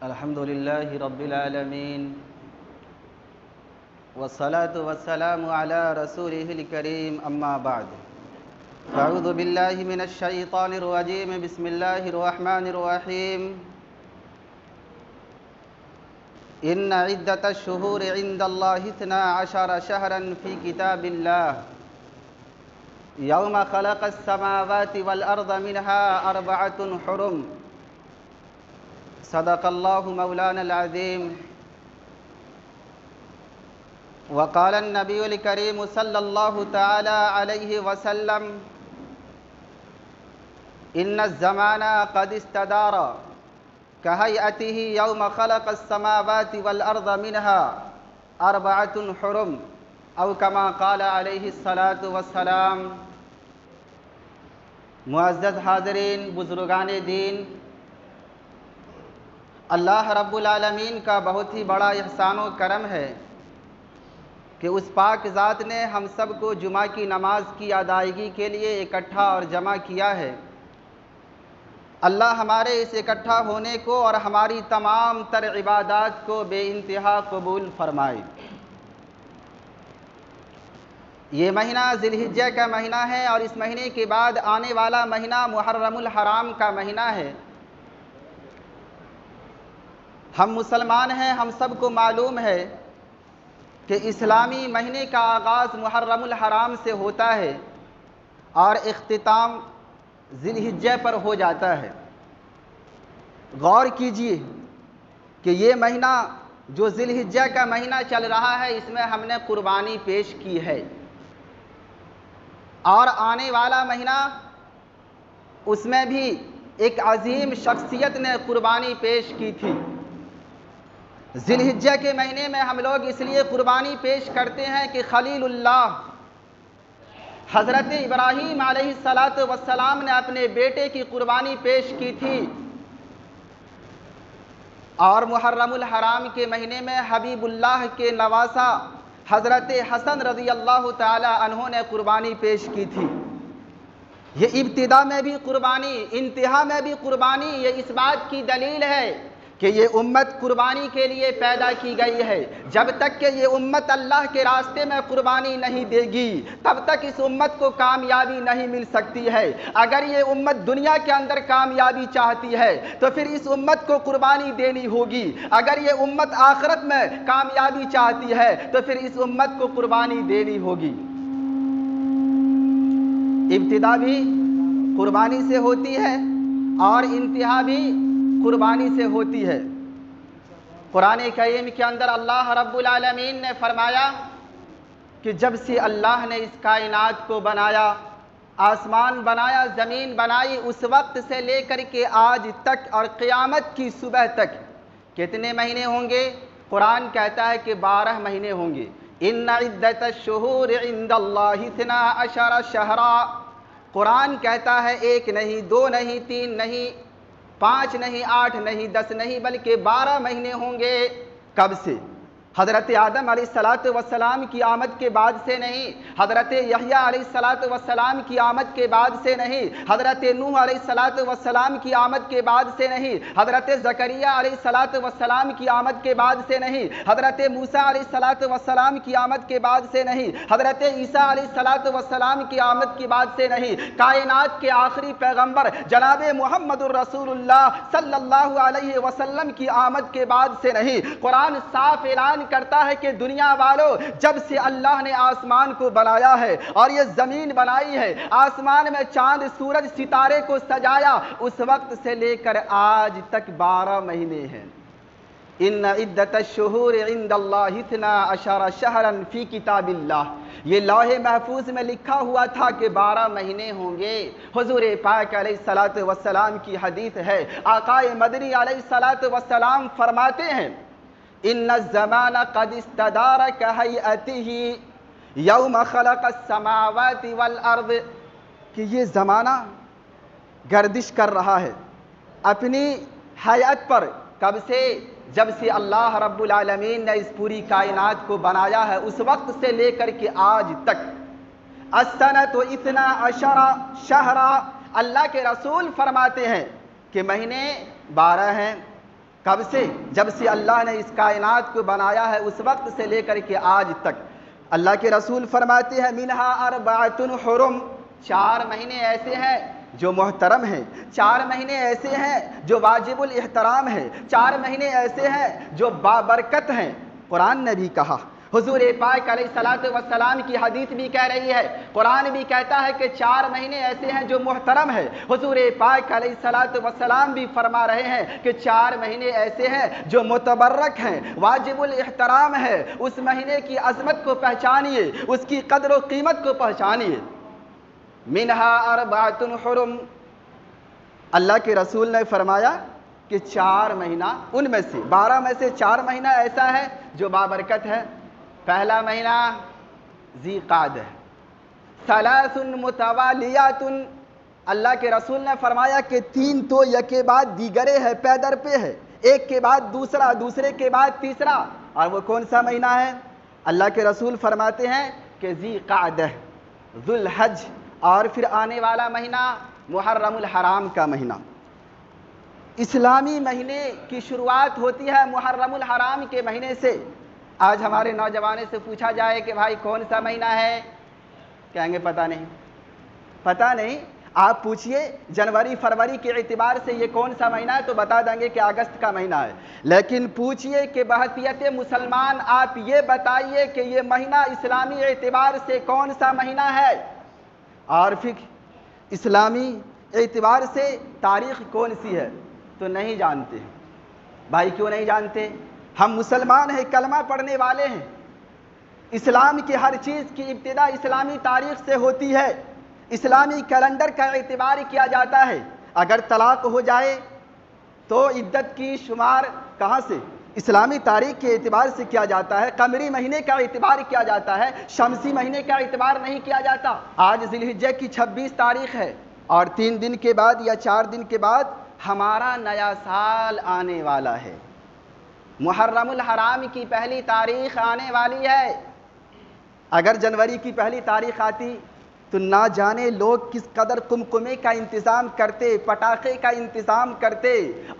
الحمد لله رب العالمين والصلاة والسلام على رسوله الكريم أما بعد فأعوذ بالله من الشيطان الرجيم بسم الله الرحمن الرحيم إن عدة الشهور عند الله 12 شهرا في كتاب الله يوم خلق السماوات والأرض منها 4 حرم صدق الله مولانا العظيم وقال النبي الكريم صلى الله تعالى عليه وسلم إن الزمان قد استدار كهيئته يوم خلق السماوات والأرض منها 4 حرم أو كما قال عليه الصلاة والسلام۔ معزز حاضرین، بزرگان دین، اللہ رب العالمین کا بہت ہی بڑا احسان و کرم ہے کہ اس پاک ذات نے ہم سب کو جمعہ کی نماز کی ادائیگی کے لیے اکٹھا اور جمع کیا ہے۔ اللہ ہمارے اس اکٹھا ہونے کو اور ہماری تمام تر عبادات کو بے انتہا قبول فرمائے۔ یہ مہینہ ذی الحجہ کا مہینہ ہے اور اس مہینے کے بعد آنے والا مہینہ محرم الحرام کا مہینہ ہے۔ ہم مسلمان ہیں، ہم سب کو معلوم ہے کہ اسلامی مہینے کا آغاز محرم الحرام سے ہوتا ہے اور اختتام ذی الحجہ پر ہو جاتا ہے۔ غور کیجئے کہ یہ مہینہ جو ذی الحجہ کا مہینہ چل رہا ہے، اس میں ہم نے قربانی پیش کی ہے، اور آنے والا مہینہ اس میں بھی ایک عظیم شخصیت نے قربانی پیش کی تھی۔ ذی الحجہ کے مہینے میں ہم لوگ اس لیے قربانی پیش کرتے ہیں کہ خلیل اللہ حضرت ابراہیم علیہ السلام نے اپنے بیٹے کی قربانی پیش کی تھی، اور محرم الحرام کے مہینے میں حبیب اللہ کے نواسا حضرت حسن رضی اللہ تعالی عنہ نے قربانی پیش کی تھی۔ یہ ابتدا میں بھی قربانی، انتہا میں بھی قربانی، یہ اس بات کی دلیل ہے کہ یہ امت قربانی کے لیے پیدا کی گئی ہے۔ جب تک کہ یہ امت اللہ کے راستے میں قربانی نہیں دے گی، تب تک اس امت کو کامیابی نہیں مل سکتی ہے۔ اگر یہ امت دنیا کے اندر کامیابی چاہتی ہے تو پھر اس امت کو قربانی دینی ہوگی۔ اگر یہ امت آخرت میں کامیابی چاہتی ہے تو پھر اس امت کو قربانی دینی ہوگی۔ ابتدا بھی قربانی سے ہوتی ہے اور انتہا بھی قربانی سے ہوتی ہے۔ قرآن کریم کے اندر اللہ رب العالمین نے فرمایا کہ جب سے اللہ نے اس کائنات کو بنایا، آسمان بنایا، زمین بنائی، اس وقت سے لے کر کے آج تک اور قیامت کی صبح تک کتنے مہینے ہوں گے؟ قرآن کہتا ہے کہ 12 مہینے ہوں گے۔ ان عدت الشہور عند اللہ 12 شہرا۔ قرآن کہتا ہے 1 نہیں، 2 نہیں، 3 نہیں، 5 نہیں، 8 نہیں، 10 نہیں، بلکہ 12 مہینے ہوں گے۔ کب سے؟ حضرت آدم علیہ السلام کی آمد کے بعد سے نہیں، حضرت یحییٰ علیہ السلام کی آمد کے بعد سے نہیں، حضرت نوح علیہ السلام کی آمد کے بعد سے نہیں، حضرت زکریا علیہ السلام کی آمد کے بعد سے نہیں، حضرت موسیٰ علیہ السلام کی آمد کے بعد سے نہیں، حضرت عیسیٰ علیہ السلام کی آمد کے بعد سے نہیں، کائنات کے آخری پیغمبر جناب محمد الرسول اللہ صلی اللہ علیہ وسلم کی آمد کے بعد سے نہیں۔ قرآن صاف اعلان کرتا ہے کہ دنیا والوں، جب سے اللہ نے آسمان کو بنایا ہے اور یہ زمین بنائی ہے، آسمان میں چاند، سورج، ستارے کو سجایا، اس وقت سے لے کر آج تک 12 مہینے ہیں۔ ان عدت الشہور عند اللہ 12 شہرا فی کتاب اللہ۔ یہ لوح محفوظ میں لکھا ہوا تھا کہ 12 مہینے ہوں گے۔ حضور پاک علیہ السلام کی حدیث ہے، آقا مدنی علیہ السلام فرماتے ہیں ان الزمان قد استدار كهيئته يوم خلق السماوات والارض، کہ یہ زمانہ گردش کر رہا ہے اپنی حیات پر۔ کب سے؟ جب سے اللہ رب العالمین نے اس پوری کائنات کو بنایا ہے، اس وقت سے لے کر کے آج تک۔ السنۃ 12 شہرا، اللہ کے رسول فرماتے ہیں کہ مہینے 12 ہیں، کب سے؟ جب سے اللہ نے اس کائنات کو بنایا ہے اس وقت سے لے کر کے آج تک۔ اللہ کے رسول فرماتے ہیں منہا اربعۃ حرم، 4 مہینے ایسے ہیں جو محترم ہیں، 4 مہینے ایسے ہیں جو واجب الاحترام ہیں، 4 مہینے ایسے ہیں جو بابرکت ہیں۔ قرآن نے بھی کہا، حضور پاک علیہ الصلوۃ والسلام کی حدیث بھی کہہ رہی ہے، قرآن بھی کہتا ہے کہ 4 مہینے ایسے ہیں جو محترم ہیں۔ حضور پاک علیہ الصلوۃ والسلام بھی فرما رہے ہیں کہ 4 مہینے ایسے ہیں جو متبرک ہیں، واجب الاحترام ہے۔ اس مہینے کی عظمت کو پہچانیے، اس کی قدر و قیمت کو پہچانیے۔ منہا اربعۃ حرم، اللہ کے رسول نے فرمایا کہ 4 مہینہ ان میں سے 12 میں سے 4 مہینہ ایسا ہے جو بابرکت ہے۔ پہلا مہینہ ذی قعدہ، ثلاث متوالیات، اللہ کے رسول نے فرمایا کہ 3 تو یکے بعد دیگرے ہے، پے در پہ ہے، ایک کے بعد دوسرا، دوسرے کے بعد تیسرا۔ اور وہ کون سا مہینہ ہے؟ اللہ کے رسول فرماتے ہیں کہ ذی قعدہ، ذو الحج، اور پھر آنے والا مہینہ محرم الحرام کا مہینہ۔ اسلامی مہینے کی شروعات ہوتی ہے محرم الحرام کے مہینے سے۔ آج ہمارے نوجوانوں سے پوچھا جائے کہ بھائی کون سا مہینہ ہے، کہیں گے پتہ نہیں، پتہ نہیں۔ آپ پوچھئے جنوری فروری کے اعتبار سے یہ کون سا مہینہ ہے تو بتا دیں گے کہ اگست کا مہینہ ہے، لیکن پوچھئے کہ بحیثیت مسلمان آپ یہ بتائیے کہ یہ مہینہ اسلامی اعتبار سے کون سا مہینہ ہے، اور پھر اسلامی اعتبار سے تاریخ کون سی ہے تو نہیں جانتے ہیں۔ بھائی کیوں نہیں جانتے؟ ہم مسلمان ہیں، کلمہ پڑھنے والے ہیں۔ اسلام کی ہر چیز کی ابتدا اسلامی تاریخ سے ہوتی ہے، اسلامی کیلنڈر کا اعتبار کیا جاتا ہے۔ اگر طلاق ہو جائے تو عدت کی شمار کہاں سے؟ اسلامی تاریخ کے اعتبار سے کیا جاتا ہے، قمری مہینے کا اعتبار کیا جاتا ہے، شمسی مہینے کا اعتبار نہیں کیا جاتا۔ آج ذی الحجہ کی 26 تاریخ ہے اور 3 دن کے بعد یا 4 دن کے بعد ہمارا نیا سال آنے والا ہے، محرم الحرام کی پہلی تاریخ آنے والی ہے۔ اگر جنوری کی پہلی تاریخ آتی تو نہ جانے لوگ کس قدر قمقمے کا انتظام کرتے، پٹاخے کا انتظام کرتے،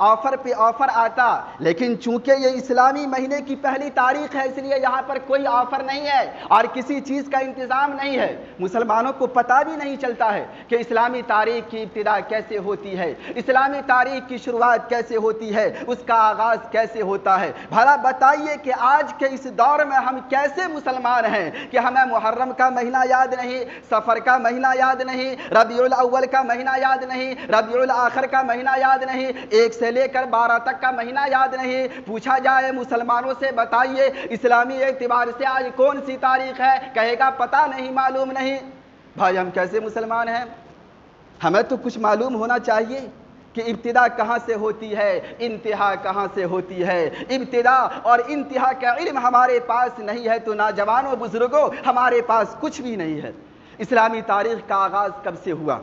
آفر پہ آفر آتا، لیکن چونکہ یہ اسلامی مہینے کی پہلی تاریخ ہے اس لیے یہاں پر کوئی آفر نہیں ہے اور کسی چیز کا انتظام نہیں ہے۔ مسلمانوں کو پتہ بھی نہیں چلتا ہے کہ اسلامی تاریخ کی ابتدا کیسے ہوتی ہے، اسلامی تاریخ کی شروعات کیسے ہوتی ہے، اس کا آغاز کیسے ہوتا ہے۔ بھلا بتائیے کہ آج کے اس دور میں ہم کیسے مسلمان ہیں کہ ہمیں محرم کا مہینہ یاد نہیں، سفر کا مہینہ یاد نہیں، ربیع الاول کا مہینہ یاد نہیں، ربیع الاخر کا مہینہ یاد نہیں، 1 سے لے کر 12 تک کا مہینہ یاد نہیں۔ پوچھا جائے مسلمانوں سے بتائیے اسلامی اعتبار سے آج کون سی تاریخ ہے، کہے گا پتہ نہیں، معلوم نہیں۔ بھائی ہم کیسے مسلمان ہیں؟ ہمیں تو کچھ معلوم ہونا چاہیے کہ ابتدا کہاں سے ہوتی ہے، انتہا کہاں سے ہوتی ہے۔ ابتدا اور انتہا کا علم ہمارے پاس نہیں ہے تو نوجوانوں بزرگوں ہمارے پاس کچھ بھی نہیں ہے۔ اسلامی تاریخ کا آغاز کب سے ہوا؟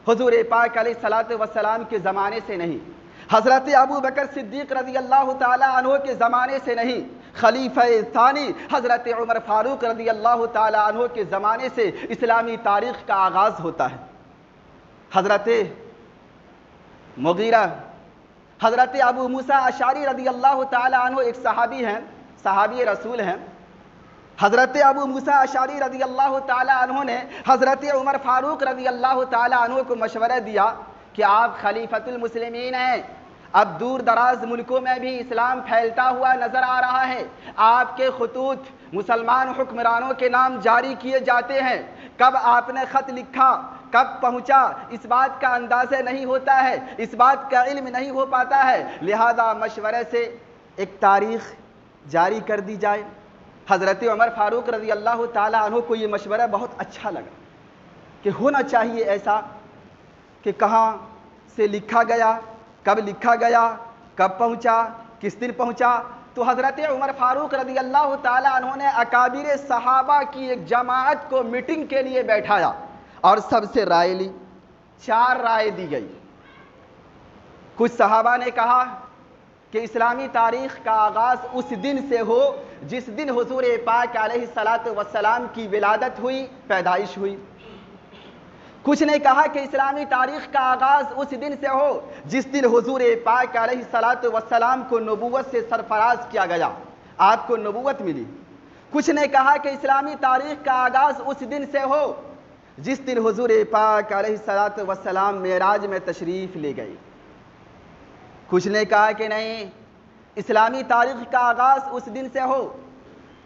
حضور پاک علیہ الصلوۃ والسلام کے زمانے سے نہیں، حضرت ابو بکر صدیق رضی اللہ تعالی عنہ کے زمانے سے نہیں، خلیفہ ثانی حضرت عمر فاروق رضی اللہ تعالی عنہ کے زمانے سے اسلامی تاریخ کا آغاز ہوتا ہے۔ حضرت مغیرہ، حضرت ابو موسیٰ اشعری رضی اللہ تعالی عنہ ایک صحابی ہیں، صحابی رسول ہیں۔ حضرت ابو موسیٰ اشعری رضی اللہ تعالی عنہ نے حضرت عمر فاروق رضی اللہ تعالی عنہ کو مشورہ دیا کہ آپ خلیفۃ المسلمین ہیں، اب دور دراز ملکوں میں بھی اسلام پھیلتا ہوا نظر آ رہا ہے، آپ کے خطوط مسلمان حکمرانوں کے نام جاری کیے جاتے ہیں، کب آپ نے خط لکھا، کب پہنچا، اس بات کا اندازہ نہیں ہوتا ہے، اس بات کا علم نہیں ہو پاتا ہے، لہذا مشورے سے ایک تاریخ جاری کر دی جائے۔ حضرت عمر فاروق رضی اللہ تعالی عنہ کو یہ مشورہ بہت اچھا لگا کہ ہونا چاہیے ایسا کہ کہاں سے لکھا گیا، کب لکھا گیا، کب پہنچا، کس دن پہنچا۔ تو حضرت عمر فاروق رضی اللہ تعالی عنہ نے اکابر صحابہ کی ایک جماعت کو میٹنگ کے لیے بیٹھایا اور سب سے رائے لی، 4 رائے دی گئی۔ کچھ صحابہ نے کہا کہ اسلامی تاریخ کا آغاز اس دن سے ہو جس دن حضور پاک علیہ الصلوۃ والسلام کی ولادت ہوئی، پیدائش ہوئی۔ کچھ نے کہا کہ اسلامی تاریخ کا آغاز اس دن سے ہو جس دن حضور پاک علیہ الصلاۃ والسلام کو نبوت سے سرفراز کیا گیا، آپ کو نبوت ملی۔ کچھ نے کہا کہ اسلامی تاریخ کا آغاز اس دن سے ہو جس دن حضور پاک علیہ الصلاۃ والسلام معراج میں تشریف لے گئے۔ کچھ نے کہا کہ نہیں، اسلامی تاریخ کا آغاز اس دن سے ہو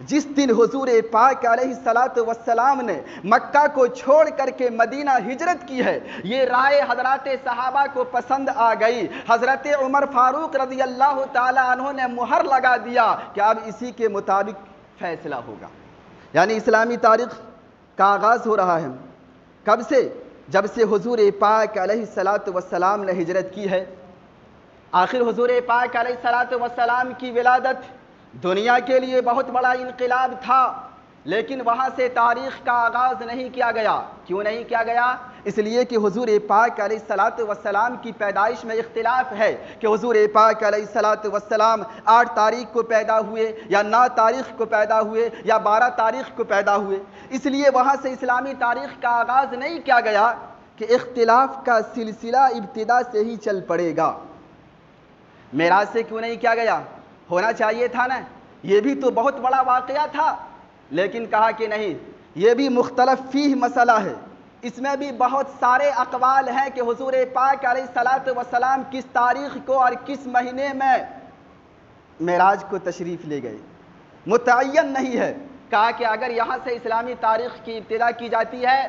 جس دن حضور پاک علیہ الصلاۃ والسلام نے مکہ کو چھوڑ کر کے مدینہ ہجرت کی ہے۔ یہ رائے حضرات صحابہ کو پسند آ گئی۔ حضرت عمر فاروق رضی اللہ تعالی عنہ نے مہر لگا دیا کہ اب اسی کے مطابق فیصلہ ہوگا۔ یعنی اسلامی تاریخ کا آغاز ہو رہا ہے کب سے؟ جب سے حضور پاک علیہ الصلاۃ والسلام نے ہجرت کی ہے۔ آخر حضور پاک علیہ الصلاۃ والسلام کی ولادت دنیا کے لیے بہت بڑا انقلاب تھا، لیکن وہاں سے تاریخ کا آغاز نہیں کیا گیا۔ کیوں نہیں کیا گیا؟ اس لیے کہ حضور پاک علیہ الصلاۃ والسلام کی پیدائش میں اختلاف ہے کہ حضور پاک علیہ الصلاۃ والسلام 8 تاریخ کو پیدا ہوئے یا 9 تاریخ کو پیدا ہوئے یا 12 تاریخ کو پیدا ہوئے۔ اس لیے وہاں سے اسلامی تاریخ کا آغاز نہیں کیا گیا کہ اختلاف کا سلسلہ ابتدا سے ہی چل پڑے گا۔ معراج سے کیوں نہیں کیا گیا؟ ہونا چاہیے تھا نا، یہ بھی تو بہت بڑا واقعہ تھا، لیکن کہا کہ نہیں، یہ بھی مختلف فیہ مسئلہ ہے، اس میں بھی بہت سارے اقوال ہیں کہ حضور پاک علیہ الصلاۃ والسلام کس تاریخ کو اور کس مہینے میں معراج کو تشریف لے گئے، متعین نہیں ہے۔ کہا کہ اگر یہاں سے اسلامی تاریخ کی ابتدا کی جاتی ہے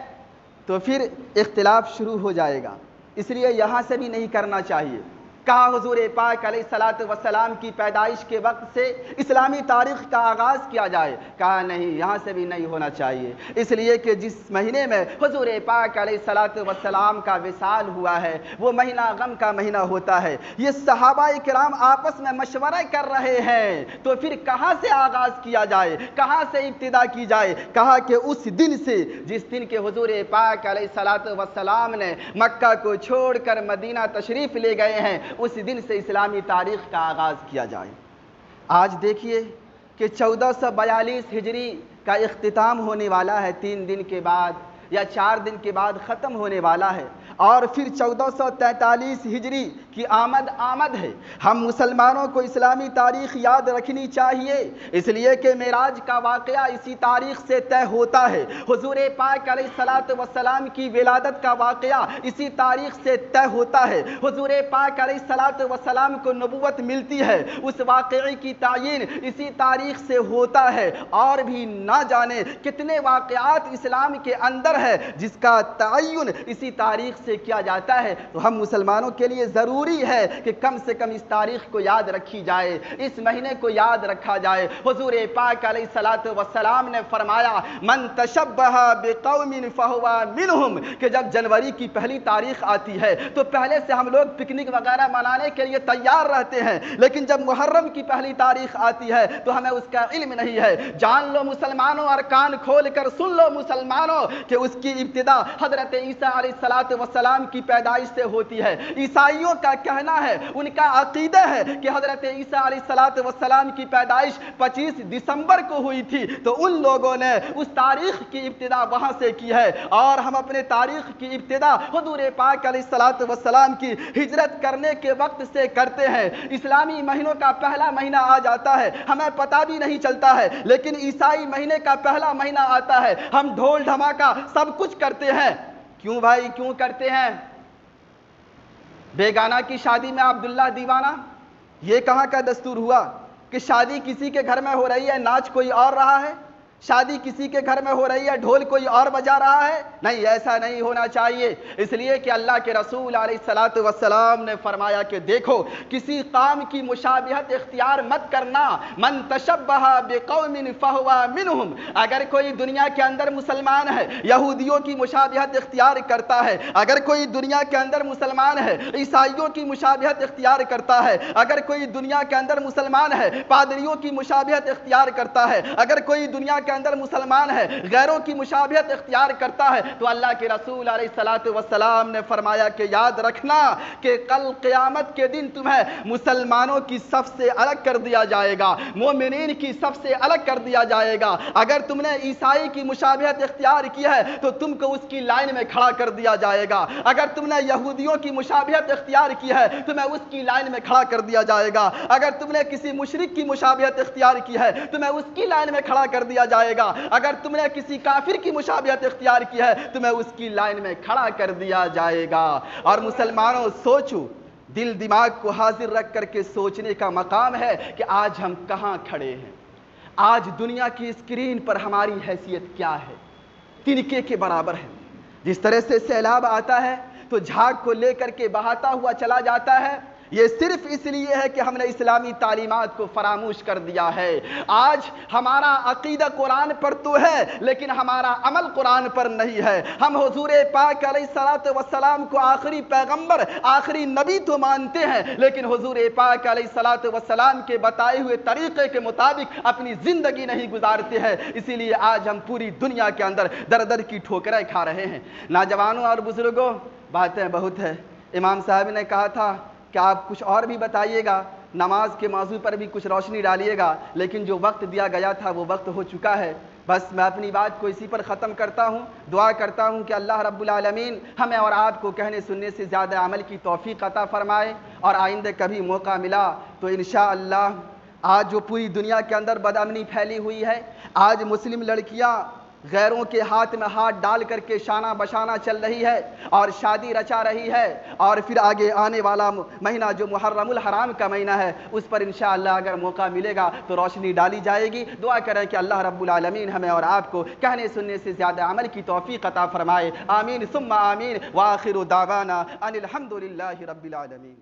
تو پھر اختلاف شروع ہو جائے گا، اس لیے یہاں سے بھی نہیں کرنا چاہیے۔ کہا حضور پاک علیہ الصلاۃ والسلام کی پیدائش کے وقت سے اسلامی تاریخ کا آغاز کیا جائے، کہا نہیں، یہاں سے بھی نہیں ہونا چاہیے، اس لیے کہ جس مہینے میں حضور پاک علیہ الصلاۃ والسلام کا وصال ہوا ہے وہ مہینہ غم کا مہینہ ہوتا ہے۔ یہ صحابہ کرام آپس میں مشورہ کر رہے ہیں، تو پھر کہاں سے آغاز کیا جائے، کہاں سے ابتدا کی جائے؟ کہا کہ اس دن سے جس دن کے حضور پاک علیہ الصلاۃ والسلام نے مکہ کو چھوڑ کر مدینہ تشریف لے گئے ہیں، اس دن سے اسلامی تاریخ کا آغاز کیا جائے۔ آج دیکھیے کہ 1442 ہجری کا اختتام ہونے والا ہے، 3 دن کے بعد یا 4 دن کے بعد ختم ہونے والا ہے، اور پھر 1443 ہجری کی آمد ہے۔ ہم مسلمانوں کو اسلامی تاریخ یاد رکھنی چاہیے، اس لیے کہ معراج کا واقعہ اسی تاریخ سے طے ہوتا ہے، حضور پاک علیہ الصلاۃ والسلام کی ولادت کا واقعہ اسی تاریخ سے طے ہوتا ہے، حضور پاک علیہ الصلاۃ والسلام کو نبوت ملتی ہے، اس واقعے کی تعین اسی تاریخ سے ہوتا ہے، اور بھی نہ جانے کتنے واقعات اسلام کے اندر ہے جس کا تعین اسی تاریخ سے کیا جاتا ہے۔ تو ہم مسلمانوں کے لیے ضروری ہے کہ کم سے کم اس تاریخ کو یاد رکھی جائے، اس مہینے کو یاد رکھا جائے۔ حضور پاک علیہ الصلاۃ والسلام نے فرمایا من تشبہ بقوم فہو منہم، کہ جب جنوری کی پہلی تاریخ آتی ہے تو پہلے سے ہم لوگ پکنک وغیرہ منانے کے لیے تیار رہتے ہیں، لیکن جب محرم کی پہلی تاریخ آتی ہے تو ہمیں اس کا علم نہیں ہے۔ جان لو مسلمانوں اور کان کھول کر سن لو مسلمانوں کہ اس کی ابتدا حضرت عیسیٰ علیہ الصلاۃ والسلام کی پیدائش سے ہوتی ہے۔ عیسائیوں کا کہنا ہے، ان کا عقیدہ ہے کہ حضرت عیسیٰ علیہ الصلاۃ والسلام کی پیدائش 25 دسمبر کو ہوئی تھی، تو ان لوگوں نے اس تاریخ کی ابتدا وہاں سے کی ہے، اور ہم اپنے تاریخ کی ابتدا حضور پاک علیہ الصلاۃ والسلام کی ہجرت کرنے کے وقت سے کرتے ہیں۔ اسلامی مہینوں کا پہلا مہینہ آ جاتا ہے، ہمیں پتہ بھی نہیں چلتا ہے، لیکن عیسائی مہینے کا پہلا مہینہ آتا ہے، ہم ڈھول دھماکہ سب کچھ کرتے ہیں۔ کیوں بھائی، کیوں کرتے ہیں؟ بیگانہ کی شادی میں عبداللہ دیوانہ، یہ کہاں کا دستور ہوا کہ شادی کسی کے گھر میں ہو رہی ہے، ناچ کوئی اور رہا ہے؟ شادی کسی کے گھر میں ہو رہی ہے، ڈھول کوئی اور بجا رہا ہے؟ نہیں، ایسا نہیں ہونا چاہیے، اس لیے کہ اللہ کے رسول علیہ الصلاۃ والسلام نے فرمایا کہ دیکھو کسی قوم کی مشابہت اختیار مت کرنا، من تشبہ بقوم فہو منہم، اگر کوئی دنیا کے اندر مسلمان ہے یہودیوں کی مشابہت اختیار کرتا ہے، اگر کوئی دنیا کے اندر مسلمان ہے عیسائیوں کی مشابہت اختیار کرتا ہے، اگر کوئی دنیا کے اندر مسلمان ہے پادریوں کی مشابہت اختیار کرتا ہے، اگر کوئی دنیا کے اندر مسلمان ہے غیروں کی مشابہت اختیار کرتا ہے تو اللہ کے رسول علیہ السلام نے فرمایا کہ یاد رکھنا کہ کل قیامت کے دن تمہیں مسلمانوں کی صف سے الگ کر دیا جائے گا، مومنین کی صف سے الگ کر دیا جائے گا۔ اگر تم نے عیسائی کی مشابہت اختیار کی ہے تو تم کو اس کی لائن میں کھڑا کر دیا جائے گا، اگر تم نے یہودیوں کی مشابہت اختیار کی ہے تمہیں اس کی لائن میں کھڑا کر دیا جائے گا، اگر تم نے کسی مشرک کی مشابہت اختیار کی ہے تمہیں اس کی لائن میں کھڑا کر دیا جائے گا، اگر تم نے کسی کافر کی مشابہت اختیار کی ہے تمہیں اس کی لائن میں کھڑا کر دیا جائے گا۔ اور مسلمانوں سوچو، دل دماغ کو حاضر رکھ کر کے سوچنے کا مقام ہے کہ آج ہم کہاں کھڑے ہیں، آج دنیا کی اسکرین پر ہماری حیثیت کیا ہے، تنکے کے برابر ہے۔ جس طرح سے سیلاب آتا ہے تو جھاگ کو لے کر کے بہاتا ہوا چلا جاتا ہے، یہ صرف اس لیے ہے کہ ہم نے اسلامی تعلیمات کو فراموش کر دیا ہے۔ آج ہمارا عقیدہ قرآن پر تو ہے لیکن ہمارا عمل قرآن پر نہیں ہے۔ ہم حضور پاک علیہ السلام کو آخری پیغمبر، آخری نبی تو مانتے ہیں لیکن حضور پاک علیہ السلام کے بتائے ہوئے طریقے کے مطابق اپنی زندگی نہیں گزارتے ہیں، اسی لیے آج ہم پوری دنیا کے اندر در در کی ٹھوکریں کھا رہے ہیں۔ نوجوانوں اور بزرگوں، باتیں بہت ہے، امام صاحب نے کہا تھا کہ آپ کچھ اور بھی بتائیے گا، نماز کے موضوع پر بھی کچھ روشنی ڈالیے گا، لیکن جو وقت دیا گیا تھا وہ وقت ہو چکا ہے۔ بس میں اپنی بات کو اسی پر ختم کرتا ہوں، دعا کرتا ہوں کہ اللہ رب العالمین ہمیں اور آپ کو کہنے سننے سے زیادہ عمل کی توفیق عطا فرمائے، اور آئندہ کبھی موقع ملا تو انشاءاللہ آج جو پوری دنیا کے اندر بدامنی پھیلی ہوئی ہے، آج مسلم لڑکیاں غیروں کے ہاتھ میں ہاتھ ڈال کر کے شانہ بشانہ چل رہی ہے اور شادی رچا رہی ہے، اور پھر آگے آنے والا مہینہ جو محرم الحرام کا مہینہ ہے اس پر انشاءاللہ اگر موقع ملے گا تو روشنی ڈالی جائے گی۔ دعا کریں کہ اللہ رب العالمین ہمیں اور آپ کو کہنے سننے سے زیادہ عمل کی توفیق عطا فرمائے، آمین ثم آمین، وآخر دعوانا ان الحمدللہ رب العالمین۔